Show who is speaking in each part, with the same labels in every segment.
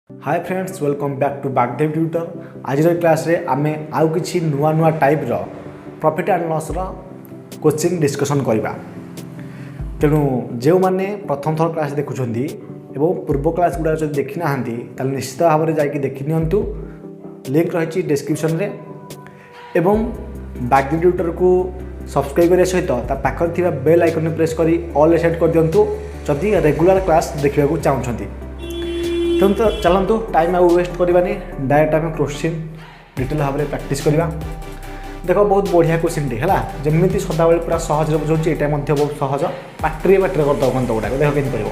Speaker 1: Hi friends, welcome back to Bagdev tutor. आज class रे आमे आउ किछि नुआ नुआ टाइप रो प्रॉफिट एंड लॉस रो क्वेश्चन डिस्कशन करबा। तेणु जो माने प्रथम थर क्लास देखुछंदी एवं पूर्व क्लास गुडा जदि देखि नाहंती ताले निश्चित भाव में जाकि देखि नियंतु। लिंक रही डिस्क्रिप्शन रे एवं बागदेव ट्यूटर को सब्सक्राइब करने सहित ता पाखर थिबा बेल आइकन प्रेस करी ऑल सेट कर दियंतु जदि रेगुलर क्लास देखिबा को चाहउछंती। तो चलतु टाइम आउ वेस्ट करवानी, डायरेक्ट आम क्वेश्चन डिटेल भाव में प्रैक्टिस करवा। देख बहुत बढ़िया क्वेश्चन टी है जमी सदाबले पूरा सहज बुझाऊँ, यहाँ बहुत सहज पाट्रे पाट्रे करदे गंत गुड़ाक देख के कर।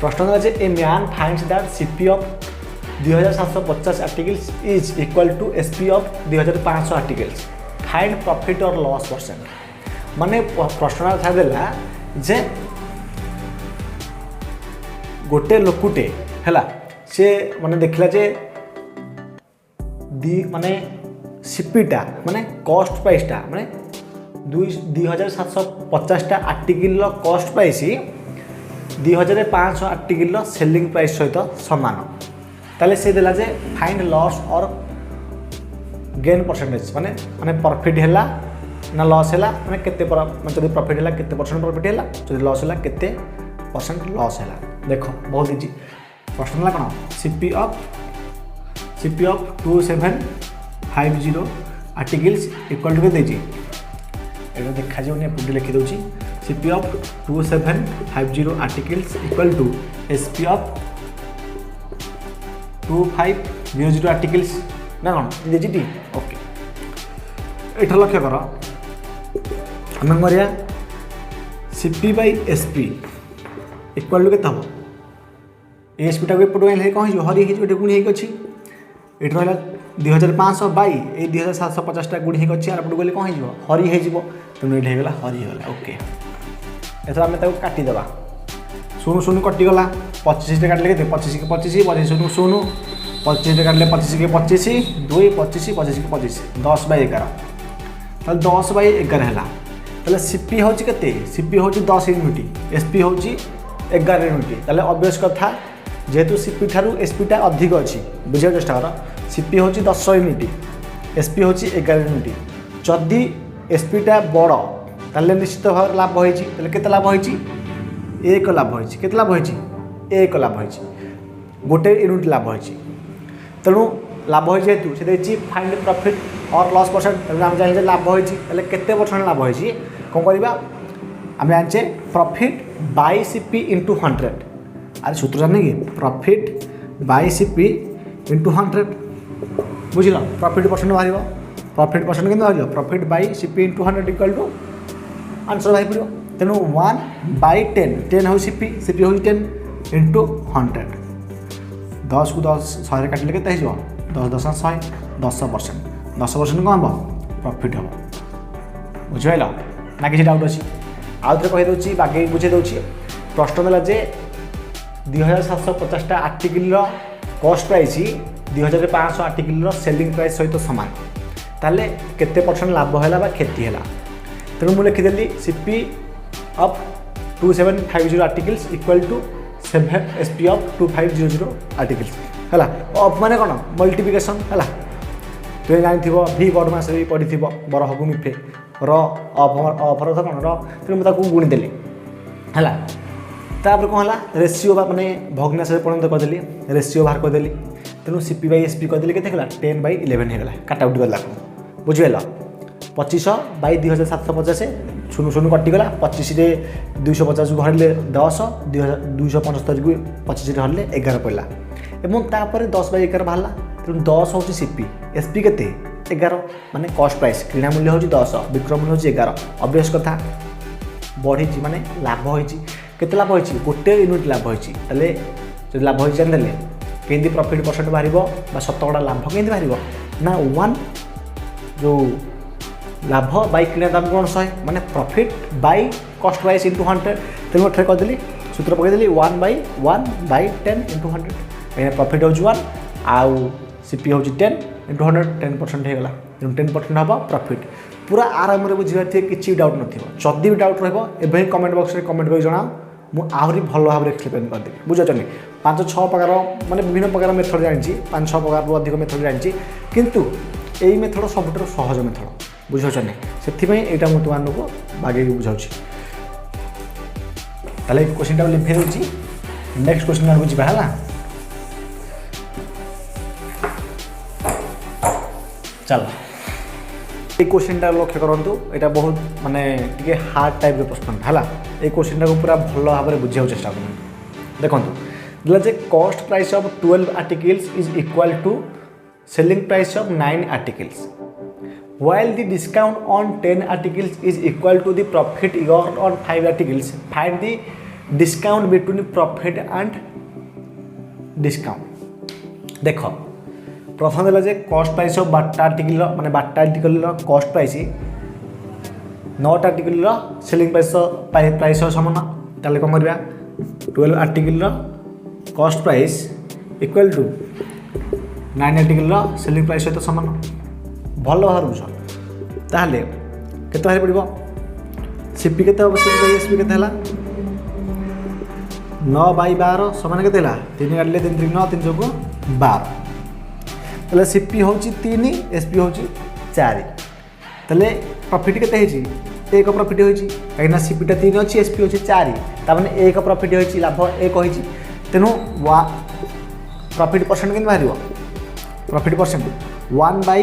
Speaker 1: प्रश्न है a man finds that CP of 2750 articles is equal to SP of 2500 articles, find profit और लॉस परसेंट। माने प्रश्न छाड़ा जे गोटे लोकुटे है से माने देखला जे माने सीपीटा माने कॉस्ट प्राइसटा माने 2750 article cost price 2500 article selling price सहित सामान। ताले से देला जे फाइंड लॉस और गेन परसेंटेज माने माने प्रॉफिट हैला ना लॉस हैला, माने केते जदि प्रॉफिट हैला केते परसेंट प्रॉफिट हैला, जदि लॉस हैला केते परसेंट लॉस हैला। देखो बहुत इजी प्रश्न है कौन CP of 2750 articles equal to देजी ये देखा जाऊनी पुटी लिखी दूसरी CP of 2750 articles equal to SP of 2500 articles ना कौन देजी टी। ओके ये लक्ष्य कर आम कर CP by SP equal to के हम एसपी टाक एपटू आने कौन हो हरी हो गुणी होगी ये रहा 2500 बै ये 2750 गुणी होगी आर पटू गले कौन हो हरी हो तेणु ये होगा हरी होगा। ओके एथर आम काटिदेवा शून्य शून्य कटिगला 25 काटिले के 25 के 25 25 शून्य शून्य 25 काटिले 25 के 25 2 25 25 के 25 10 बै 11 10 बै 11 है। ताले सीपी हूँ के सीपी हूँ 10 यूनिट एसपी हूँ 11 यूनिट। ताले ऑब्वियस कथा जेहेतु सीपी ठारू एसपीटा अधिक अच्छी बुझे चेष्टा कर। सीपी हूँ 10 यूनिट एसपी हूँ 11 यूनिट। जदि एसपीटा बड़ ताले निश्चित भाव लाभ होती केते लाभ होती 1 लाभ होती केते लाभ होती 1 लाभ होती गोटे यूनिट लाभ होती। तेणु लाभ हो जेहेतु से देखिए फाइंड प्रॉफिट और लॉस परसेंट आम जाने लाभ होती केते परसेंट लाभ होती कौन करवा आम जाने प्रॉफिट बाई सीपी इंटू 100। अरे सूत्र जाने कि प्रॉफिट बाई सीपी इंटू 100 बुझल प्रॉफिट परसेंट बाहर प्रॉफिट परसेंट के बाहर profit by CP into 100 equal to answer बाहर पड़ो। तेणु 1 बाई 10 हूँ सीपी हूँ 10 इंटू 100 10 को 10 100 काटिले के 10 10 100 10% कौन हम प्रॉफिट हम बुझल ना कि डाउट अच्छी आउ थे कहीदे बागे बुझे दूसरी। प्रश्न है जे 2750 article cost price 2500 article selling price सहित सामान ताले केते परसेंट लाभ है क्षति है। तेणु मुझे लिखिदेली CP of 2750 articles equal to 7 SP of 2500 articles है। ऑफ माने कौन मल्टीप्लिकेशन है तुम जानी भी बड़ मास भी पढ़ी बर हगु मिफे अफर था कौन तेणु गुणीदेली है। तापर कौन है रेसीओ माने भग्नाश परिणत करदेली रेसीओ बाहर करदेली। तेणु सीपी बाई एसपी करदेली के 10 बाई 11 होगा काटाउट गला बुझेल 2500 बाई 2750 शून्य शून्य कटिगला 25 250 को हरले 10 275 को 25 हरले 11 पड़ा और तापर 10 बाई 11 बाहर। तेणु 10 हूँ सीपी एसपी के 11 माने कॉस्ट प्राइस क्रीड़ा मूल्य हूँ 10 विक्रय मूल्य हूँ 11 ऑब्वियस कथा बढ़ी माने लाभ होती केते लाभ होती गोटे यूनिट लाभ होती ताले जो लाभ होती जानिदेले केंदी प्रॉफिट परसेंट बाहर शतकड़ा लाभ केंदी बाहर ना 1 जो लाभ बाई किଣା दाम कौन 100 माने profit by cost price into 100। तेणु एठे करदेली सूत्र पकईदेली 1 बाई 10 इंटू 100 कहीं प्रॉफिट हूँ 1 आउ सीपी हूँ 10 इंटू 100 10% होगा तेणु 10% हम प्रॉफिट पूरा आराम बुझे कि डाउट न जदि भी डाउट रही कमेंट बॉक्स में कमेंट कर जनाओ मुझे आहरी भल भाव में एक्सप्लेन करदेवी बुझुच्छे 5-6 प्रकार माने विभिन्न प्रकार मेथड जानी 5-6 प्रकार अधिक मेथड जानी किंतु यही मेथड सब सहज मेथड बुझुच्छे से यहाँ मुझे तुमको बागे बुझाऊँ ताले क्वेश्चन टाइम लिखे दूसरी नेक्स्ट क्वेश्चन आगे जावा चल ये क्वेश्चन टा लक्ष्य करूँ यहाँ बहुत माने टे हार्ड टाइप प्रश्न है ये क्वेश्चन टाक पूरा भल भाव में बुझा चेष्टा करूँ देखो दिला जे cost price of 12 articles is equal to selling price of 9 articles while the discount on 10 articles is equal to the profit earned on 5 articles find the discount between profit and discount देखो प्रथम देला जे cost price of 12 article माने 12 article cost price 9 article selling price समान ताले कौन करबा 12 article cost price equal to 9 article selling price सहित समान भल भाव बुझ ताहले केते बाहर पड़ो सीपी केते हम सीपी बाई एसपी केते हला 9/12 समान केते हला 3 काटले 3 3 9 3 चौक 12 ताले सीपी होची 3 एसपी होची 4 ताले प्रॉफिट केते हेची एक प्रॉफिट होची कहिना सीपीटा 3 अछि एसपी होची 4 ता माने एक प्रॉफिट होची लाभ एक होची तेनु प्रॉफिट परसेंट केन बाहरियो प्रॉफिट परसेंट 1 बाई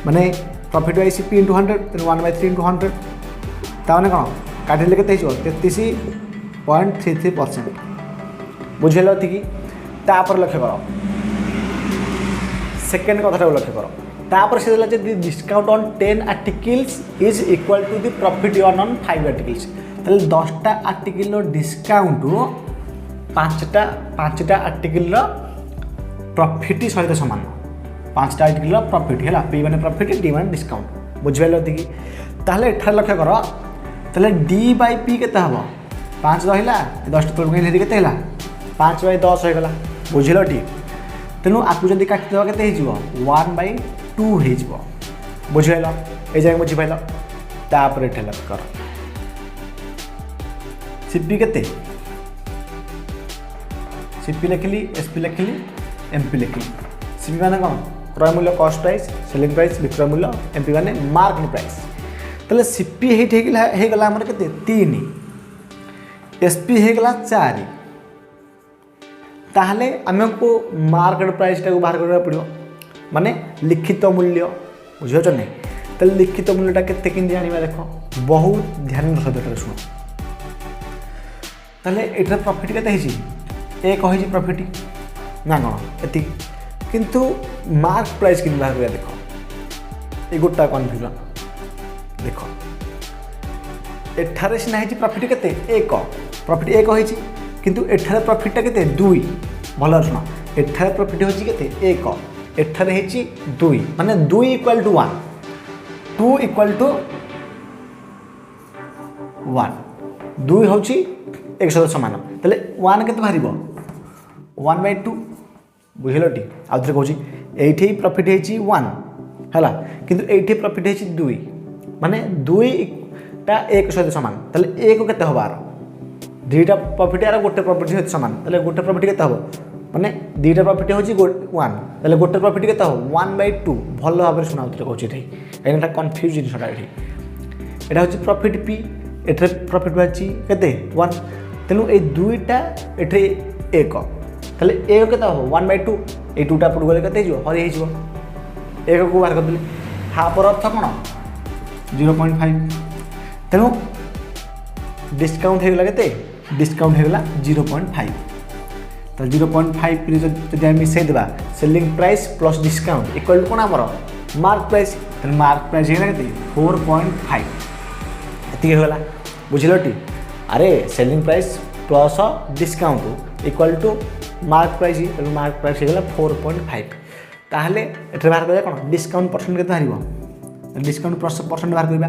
Speaker 1: माने प्रॉफिट बाई सीपी इंटू 100 तेन 1/3 इंटू 100 ताने कौन काटिले के 33.33% बुझेल कि तापर लक्ष्य कर सेकेंड कथा लक्ष्य कर तापर से देला discount on 10 articles is equal to the profit earn on 5 articles ताले 10टा आर्टिकल डिस्काउंट 5टा आर्टिकल प्रॉफिट सहित समान 5टा आर्टिकल प्रॉफिट है पी मैंने प्रॉफिट डी मैंने डिस्काउंट बुझे कि ताहले एठार लक्ष्य कर ताहले डी बाई पी केते हम 5 रहा 10 तौक के 5/10 होगा बुझल टी तेणु आपको जब काटिदेवा के 1/2 हो बुझल ये जगह बुझिपाल तापर एठे लक्ष्य कर सीपी केते सीपी लिखिली एसपी लिखिली एमपी लिखिली सीपी माने कौन क्रय मूल्य कॉस्ट प्राइस सेलिंग प्राइस विक्रय मूल्य एमपी माने मार्केट प्राइस ताले सीपी हेगला हमर केते 3 एसपी हेगला 4 ताहले आमको मार्केट प्राइस टाको बाहर करबा पड़ियो माने लिखित मूल्य बुझियो छ नै ताले लिखित मूल्यटा केते किन जानिबा देखो बहुत ध्यान सहित सुनो ताले एटा प्रॉफिट केते हेछि एक होइछि प्रॉफिट ना कोन एति किंतु मार्क प्राइस किन बाहर देखो ये गोटा कन्फ्यूजन देखो एठारे सिना हेछि प्रॉफिट केते एक प्रॉफिट एक होइछि किंतु एठारे प्रॉफिटटा केते 2 भल सुन एठारे प्रॉफिट होछि केते एक एठारे हेछि 2 माने 2 इक्वल टू 1 2 इक्वल टू 1 2 होछि 100 समान तले 1 केते बाहरिबो 1/2 बुझल टी आउ थे कहूँ ये प्रॉफिट है 1 है किंतु ये प्रॉफिट है 2 माने 2टा 1 सहित सामान ताले 1 केते हबार 2टा प्रॉफिट यार गोटे प्रॉफिट सहित सामान ताले गोटे प्रॉफिट केते हबो माने 2टा प्रॉफिट होची 1 ताले गोटे प्रॉफिट केते हबो 1/2 भल भाव में सुना थे कहूँ एटा कन्फ्यूज जिनसटा एटा होची प्रॉफिट पी एठे प्रॉफिट बाची केते 1 तेनु ए 2टा एठे 1 ताले एक केते हो 1/2 ए 2टा पड़ गले केते हिजो हरि हिजो एक को बाहर कर दिले हाफ अर्थ कोन 0.5 तेनु डिस्काउंट हेगला केते डिस्काउंट हेगला 0.5 तो 0.5 जब हम मिसई देबा selling price plus discount equal कोन हमर मार्क प्राइस तेनु मार्क प्राइस हेगला केते 4.5 एति हेगला बुझिलो टी अरे selling price plus discount equal to mark price mark price होगा 4.5 ताहले एठे बाहर करबा कोन डिस्काउंट परसेंट केते बाहरिबो डिस्काउंट परसेंट बाहर करबा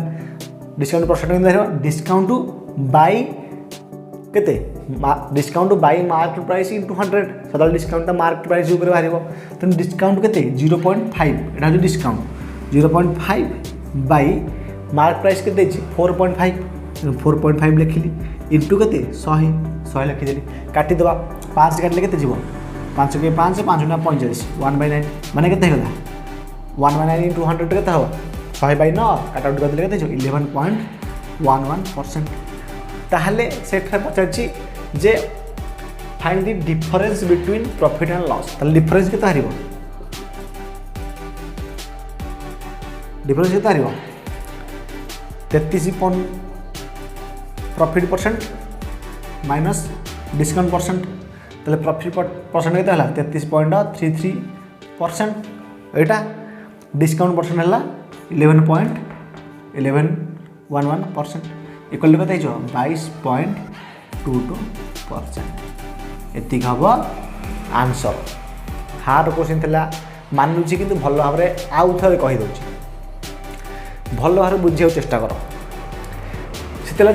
Speaker 1: डिस्काउंट परसेंट केते बाहरिबो डिस्काउंट बाय केते discount bye mark price into 100 सदा डिस्काउंट मार्क प्राइस ऊपर बाहरिबो त डिस्काउंट केते 0.5 एटा जो डिस्काउंट 0.5 बाय मार्क प्राइस केते 4.5 4.5 लिखिली इंटू के 100 लिखिदेली काटिदेवा 5 काटिले के 5 के 5 5 ना 45 1/9 माने के 1/9 इंटू 100 के 100/9 काट आउट कर 11.11%। ताहले सेठा पचारछि जे find the difference between profit and loss. ताहले डिफरेंस के तारिबो डिफरेंस के तारिबो 33 profit percent minus discount percent. ताहले प्रॉफिट परसेंट के ताहला 33.33%। एटा डिस्काउंट परसेंट है 11.11% इक्वल कत 22.22%। एति हम आंसर। हार्ड क्वेश्चन थिला मानुची किंतु भल भाव में आउ थे कहीदे भल भाव बुझे चेष्टा कर।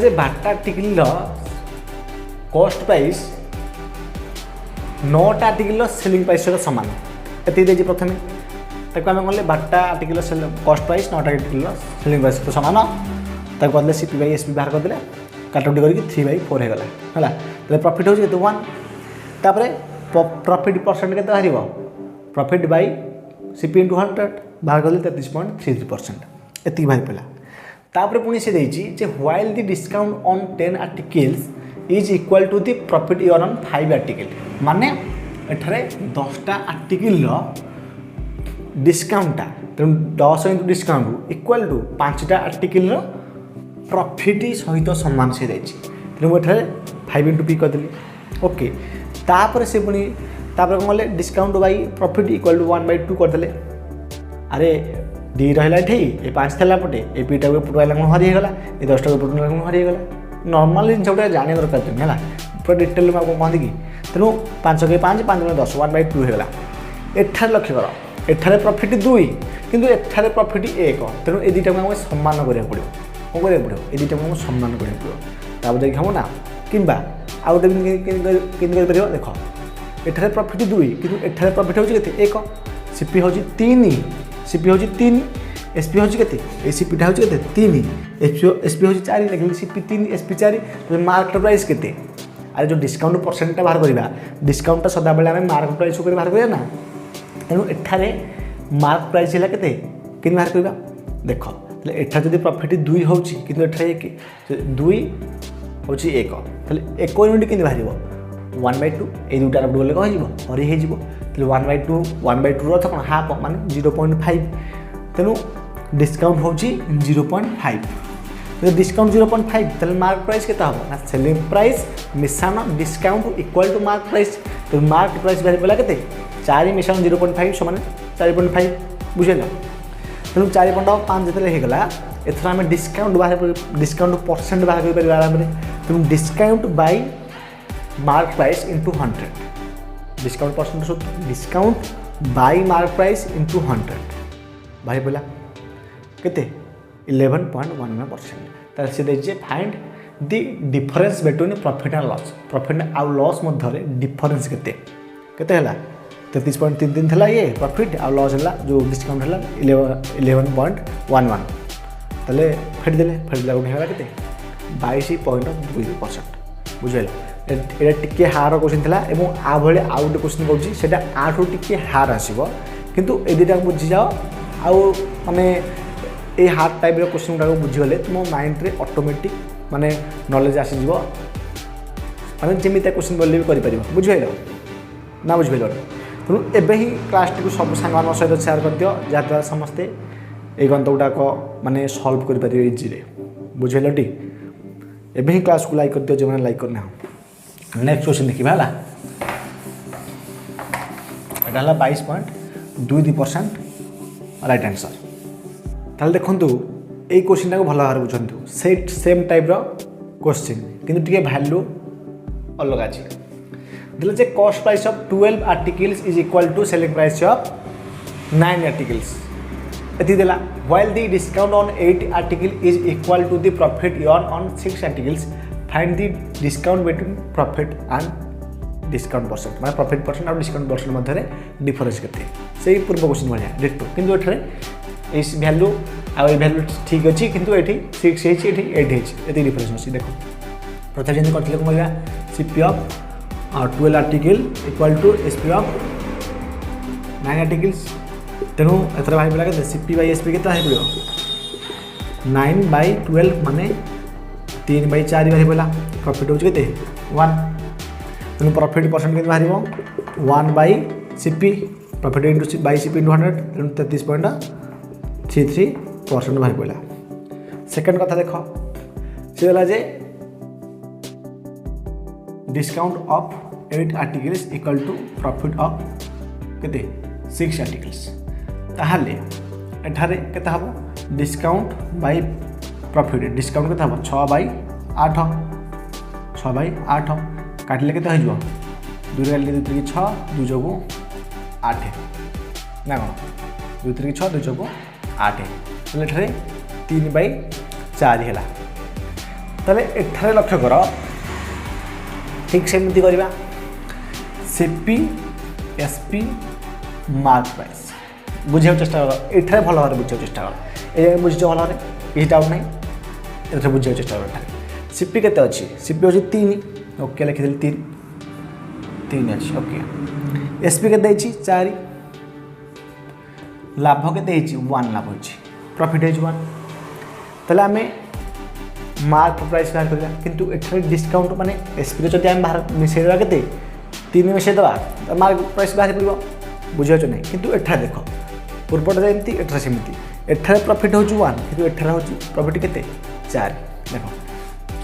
Speaker 1: से बाटा टिकल कॉस्ट प्राइस 9टा आर्टिकल सेलिंग प्राइस सहित सामान एति देजी प्रथमे ताको आम कहले बाटा आर्टिकल कॉस्ट प्राइस 9टा आर्टिकल सेलिंग प्राइस सहित सामान ताको कहले CP/SP बाहर करदे काटाकुटी करके 3/4 हो गला है। प्रॉफिट हो 1 तापर प्रॉफिट परसेंट के बाहर प्रॉफिट बाय CP × 100 बाहर कर 33.33% एति बाहर पड़ा। तापर पुणी से देछि while the discount on 10 articles is equal to the profit earn on 5 article माने एठारे 10टा आर्टिकल डिस्काउंटा तेणु 10 इंटू डिस्काउंट इक्वल टू 5टा आर्टिकल प्रॉफिट सहित सामान से देछि तेणु एठारे 5 इंटू P करदेली ओके। तापर से पुणी तापर कौन कले discount by profit equal to 1/2 करदे। अरे डी रहा ये 5 थेला पटे ए पीटा को पुटवाला कौन हरीगला ये 10टा को पुटवाला कौन हरीगला नॉर्मल जिन गोटे जाने दरकार तुम है पूरा डिटेल में कहती कि तेणु 5 के 5 5 × 10 1/2 होगा। एठार लक्ष्य कर एठारे प्रॉफिट 2 किंतु एठारे प्रॉफिट 1 तेणु ये दुटा को सम्मान करा पड़ो कौन करा पड़ो ये दुटा को सम्मान करा पड़ो तापर देखिए हम ना कि आउ गोटे देख एठारे प्रॉफिट 2 किंतु एठारे प्रॉफिट होची केते 1 CP होची 3 CP होची 3 SP होची केते ए CP टा होची केते 3 SP होची 4 लेकिन CP 3 SP 4 तो मार्केट प्राइस केते। अरे जो डिस्काउंट परसेंट बाहर करवा डिस्काउंट सदा बेले आम मार्केट प्राइस ऊपर बाहर करवा ना तेणु एठारे मार्क प्राइस है केते कि बाहर करवा देख एठा जब प्रॉफिट 2 होची किंतु एठारे 2 होची 1 ताले 1 यूनिट कि बाहर 1/2 ये दुटा रख गले कह हरी हो 1/2 अर्थ कौन हाफ माने 0.5 तेणु डिस्काउंट होची 0.5 तो डिस्काउंट 0.5 ताले मार्क प्राइस केता हो ना सेलिंग प्राइस मिशान discount equal to mark price तो मार्क प्राइस बाहर पड़ा केते 4 मिशान 0.5 समान 4.5 बुझेल तेणु 4.5 जितने होगला एथर आम डिस्काउंट बाहर डिस्काउंट परसेंट बाहर कर आराम तेणु discount bye mark price into 100 discount percent discount bye mark price into 100 भाई बोला केते 11.11%। तार से देखिए find the difference between profit and loss profit आउ लॉस मध्य डिफरेंस केते केते हला 33.33 थला ये प्रॉफिट आउ लॉस हला जो डिस्काउंट हला 11.11 तले फेट देले उठे हला केते 22.2% बुझेला। ये टिके हार क्वेश्चन था और आ भाई आउ गोटे क्वेश्चन कौन आठू टिके हार आसो किंतु ए दुटा बुझी जाओ आउ माने ये हार्ड टाइप क्वेश्चन गुड़ा बुझीगले तुम माइंड रे ऑटोमेटिक माने नॉलेज आसीज माने जमी क्वेश्चन बोले भी कर बुझेल ना बुझेल तेणु एबे ही क्लास टी सब सांग सहित सेयार कर दियो जहाँद्वारा समस्ते ये गंत गुड़ाक माने सॉल्व कर इजी बुझेल टी एबे ही क्लास को लाइक कर दियो जो मैंने लाइक करना। नेक्स्ट क्वेश्चन देखिए है 22.22% राइट आंसर। ताल देखु ये क्वेश्चन टाक भल भाव बुझु सेम टाइप क्वेश्चन किंतु टिके वैल्यू अलग अच्छे दिले cost price of 12 articles is equal to selling price of 9 articles ये देला while the discount on 8 article is equal to the profit earn on 6 articles find the discount between profit and discount percent मैं profit percent और discount percent मध्य difference के से पूर्व question भाया ditto किंतु एठारे इस वैल्यू आ वैल्यू ठीक अच्छी किंतु ये 6 ये 8 ये डिफरेंस अच्छी देखो प्रथम जमी करते कौन कह CP of 12 article equal to SP of 9 articles तेणु एथर बाहर पड़ा के सीपी बाई एसपी के बाहर पड़ो 9/12 माने 3/4 बाहर पड़ा प्रॉफिट होचे केते 1 तेणु प्रॉफिट परसेंट के बाहर 1/CP profit into by CP into 100 तेणु 33.33% बाहर पड़ा। सेकेंड कथा देख सी गला जे discount of 8 articles equal to profit of केते 6 आर्टिकल्स ताहले एठारे केते हबो डिस्काउंट बाई प्रॉफिट डिस्काउंट केते हबो 6/8 6/8 काटिले केते हो जबो 2 काटिले 2 3 6 2 जोगु 8 ना कोन 2 3 6 2 जोगु 8 तले एठारे 3/4 हैला तले एठारे लक्ष्य कर ठीक सेमती करवा सीपी एसपी मार्क प्राइस बुझे चेष्टा कर ये भल भाव बुझे चेष्टा कर ये बुझे भल भाव किसी डाउट ना ये बुझे चेष्टा कर सीपी केते अच्छी सीपी अच्छी 3 ओके लिखिदेली 3 अच्छी ओके एसपी के 4 लाभ के 1 लाभ हो प्रॉफिट हो 1 तेल आम मार्क प्राइस बाहर करवा किंतु एठारे डिस्काउंट माने एसपी जब आम बाहर मिसेदेवा के 3 मिसेदेवा मार्क प्राइस बाहर पड़ो बुझे ना कि एठा देख पूर्वटा जमी एठारे सेमती एठारे प्रॉफिट हो 1 कि एठारे हो प्रॉफिट के 4 देख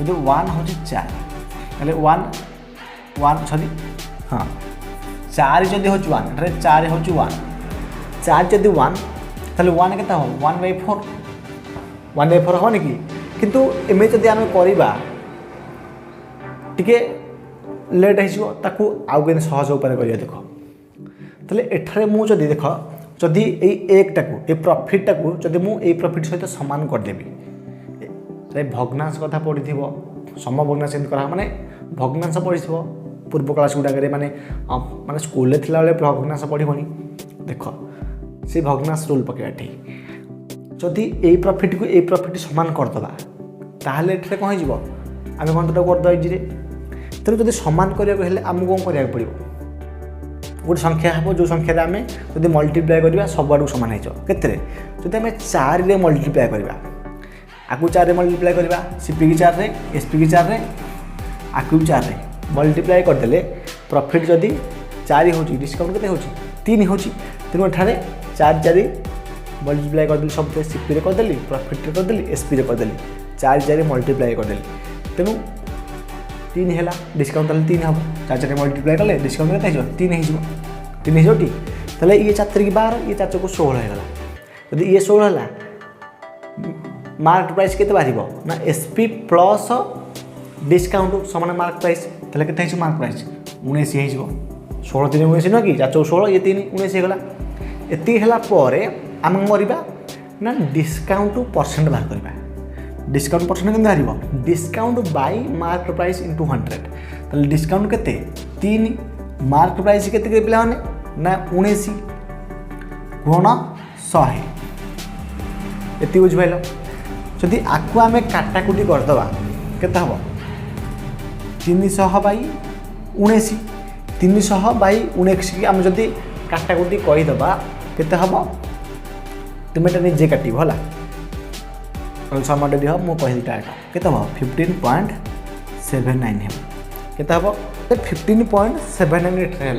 Speaker 1: जो 1 हो 4 ताले 1 सॉरी हाँ 4 जदि हो 1 एठारे 4 हो 1 4 जदि 1 ताले 1 के 1/4 1/4 होनी कि किंतु एम जदि आम करवा टिके लेट हो आउ के सहज उपाय कर देख तेल एठारे मु जदि देख जदि एक टाकू प्रॉफिट टाकू जदि मुझे प्रॉफिट सहित सामान करदेवी भग्नांश कथा पढ़ी सम भग्नांश कर माने भग्नांश पढ़ी पूर्व क्लास गुड़ाक माने माने स्कूल थी भग्नांश पढ़नी देख से भग्नांश रूल पकड़ा ठीक जदि ये प्रॉफिट को ये प्रॉफिट सामान करदे ताहले एठारे कौन हो आम गंतटा करदे इजिरे तेणु जब सामान करने आमको कौन कराया पड़ो गोटे संख्या हम जो संख्यार आम जब मल्टीप्लाए करवा सब आड़ सामान हो जब आम 4 रे मल्टीप्लाए करवा आकु 4 रे मल्टीप्लाए करवा सीपी की 4 रे एसपी की 4 रे आकु 4 रे मल्टीप्लाए करदे प्रॉफिट जदि 4 हो डिस्काउंट के 3 हो तेणु एठारे 4 मल्टीप्लाए करदेली सब सीपी रे करदेली प्रॉफिट रे करदेली एसपी रे करदेली 4 मल्टीप्लाए करदेली तेणु 3 है डिस्काउंट 3 हम 4 मल्टीप्लाए कले डिस्काउंट के 3 हो ठीक तेल ये 4 की 12 ये 4 को 16 होगा जब ये 16 है मार्क प्राइस के बाहर ना एसपी प्लस डिस्काउंट समान मार्क प्राइस तेल के मार्क प्राइस 19 हो 16 3 19 नुह कि 4 16 ये 3 19 होगा ये आम मरवा ना डिस्काउंट परसेंट बाहर करवा डिस्काउंट परसेंट के बाहर discount bye mark price into 100 तो डिस्काउंट के 3 मार्क प्राइस के पिला ना 19 गुण 100 ये बुझिपाल जदि आपको आम काटाकुटी करदे के हम 300/19 300/19 की आम जदि काटाकुटी कहीदे के हम तुम एटा निजे काट है समय दिह मुझे कहता के 15.79 के 15.79 है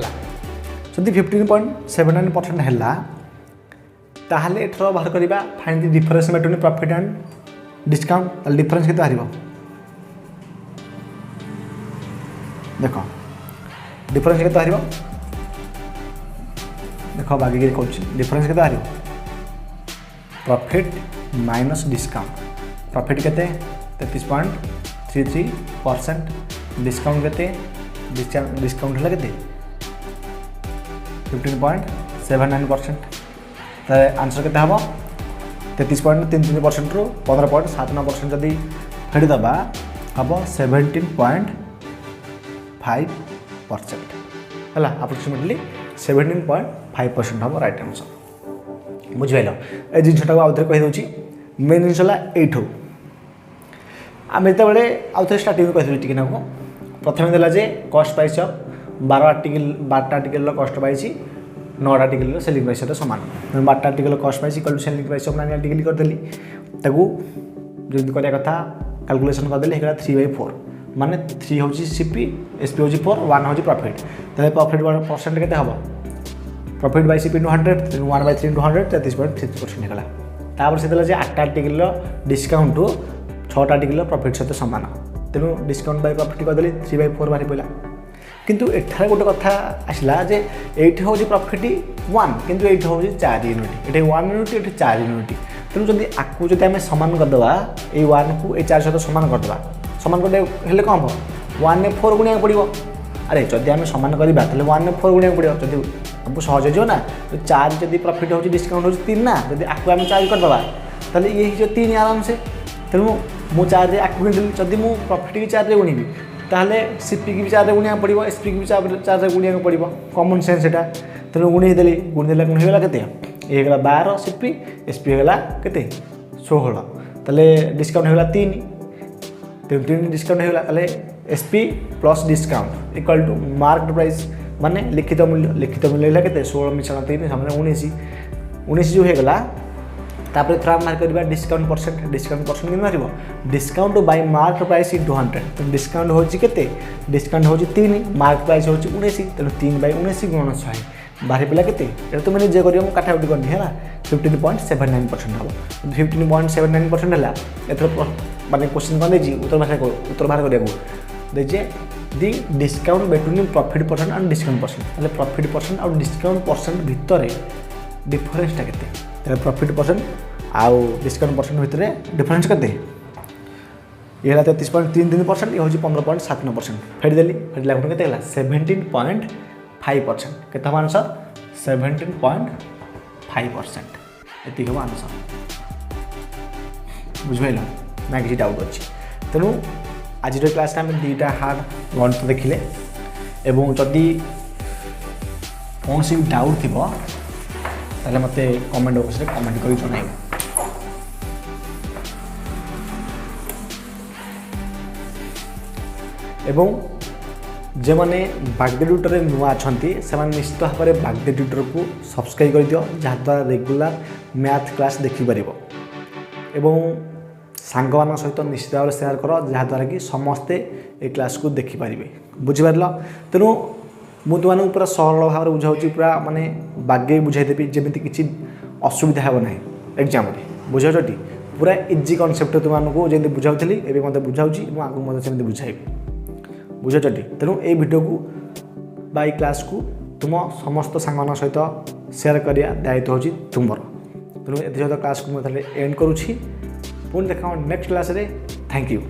Speaker 1: जदि 15.79% है ताहले एठर बाहर करवा find the difference between profit and discount difference के बाहर देख डिफरेंस के बाहर देख बाकी कौन डिफरेंस के बाहर प्रॉफिट माइनस डिस्काउंट प्रॉफिट के 33.33% डिस्काउंट के डिस्काउंट है के 15.79% तो आंसर के हम 33.33% रु 15.79% जदि फेड़ी दबा हम 17.5% है अप्रोक्सीमेटली 17.5% हम राइट आंसर बुझिपाल ए जिनटा आउ थे कहीदे मेन जिन यूँ आम जो आउ थे स्टार्टिंग कही टी ना प्रथम देला जे कस्ट प्राइस ऑफ 12 आर्टिकल कस्ट पाई 9 आर्टिकल सेलिंग प्राइस सहित सामान 12 article cost price equal to selling price of 9 article करदेली ताकू जो करने कथा कैलकुलेशन करदेली 3/4 माने 3 हूँ सीपी एसपी हूँ 4 1 हूँ प्रॉफिट तेज प्रॉफिट परसेंट के हम प्रॉफिट बाय सीपी 100 1/3 × 100 33.33% होगा तापर से 8 आर्टिकल डिस्काउंट 6 आर्टिकल प्रॉफिट सहित सामान तेणु डिस्काउंट बाय प्रॉफिट करदेली 3/4 बाहरी पड़ा किंतु एठार गोटे कथा आसला जे एठी हूँ प्रॉफिट 1 किंतु एठी हूँ 4 यूनिट ये 1 यूनिट ये 4 यूनिट तेणु जब आपको जब आम सामान करदे ये 1 को 4 सहित सामान करदे सामान करदे हेल्ले कौन हम 1 ने 4 गुणिया पड़ो अरे जदि आम सामान करवा 1 ने 4 गुणिया पड़ो जब हमको सहज हो ना 4 जब प्रॉफिट हूँ डिस्काउंट हूँ 3 ना जब आपको आम 4 करदे ताले ये हो 3 आराम से तेणु मु 4 आपको किनी जदि मु प्रॉफिट की 4 गुणिबी ताहले सीपी की भी 4 गुणिया पड़ो एसपी की भी 4 गुणिया पड़ो कॉमन सेंस एटा तेणु गुणेदेली गुणिदेला कौन होगा केते ये होगा 12 सीपी एसपी होगा केते 16 ताले डिस्काउंट होगा 3 3 डिस्काउंट होगा ताले SP plus discount equal to market price माने लिखित मूल्य होगा केते 16 मिश्रण 3 सामने 19 जो होगा तापर थोड़ा मार्क करवा डिस्काउंट परसेंट कि मार discount bye mark price into 100 तो डिस्काउंट होची केते डिस्काउंट होची 3 मार्क प्राइस होची 19 तेणु 3/19 गुणन 100 बाहरी पिला केते एटा तो मैंने जे करियो मु काटाउट करनी है ना 15.79% हम 15.79% हला एथर माने क्वेश्चन कोन देजी उत्तर बाहर करिया को देजे the discount between profit percent and discount percent मतलब प्रॉफिट परसेंट और डिस्काउंट परसेंट भितर डिफरेंसटा केते प्रॉफिट परसेंट आउ डिस्काउंट परसेंट भितर डिफरेंस केते ये 33.33% ये हूँ 15.79% फेरीदेली फेरला के 17.5% के आंसर 17.5% ये हम आंसर बुझल ना कि डाउट अच्छी तेणु आज क्लास आम 2टा हार्ड गणित देखिले एवं जदि कौन सी डाउट थी ताले मते कमेंट बॉक्स रे कमेंट करी जणाइबो एवं जे माने बागदे ट्यूटर नुआ अछंती से माने निश्चित भाव में बागदे ट्यूटर को सब्सक्राइब कर दियो जहाँद्वारा रेगुलर मैथ क्लास देखि परिबो एवं सांग मान सहित निश्चित भाव शेयर कर जहाँद्वारा कि समस्ते ए क्लास को देखि पारिबे बुझि पारल तेणु मु तुम पूरा सरल भाव में बुझाऊँ पूरा माने बागे बुझाईदेवी जमी किसी असुविधा हे ना एग्जाम बुझाऊँ पूरा इजी कनसेप्ट तुमको जमी बुझाऊली ए मत बुझाऊँगी आगे मत सेमती बुझाइबी बुझाऊँ तेणु ये वीडियो को बाई क्लास को तुम समस्त सांग सहित शेयर करिया दायित्व होची तुमर तेणु ए क्लास को मुझे एंड करुँची पुणी देखा नेक्स्ट क्लास रे थैंक यू।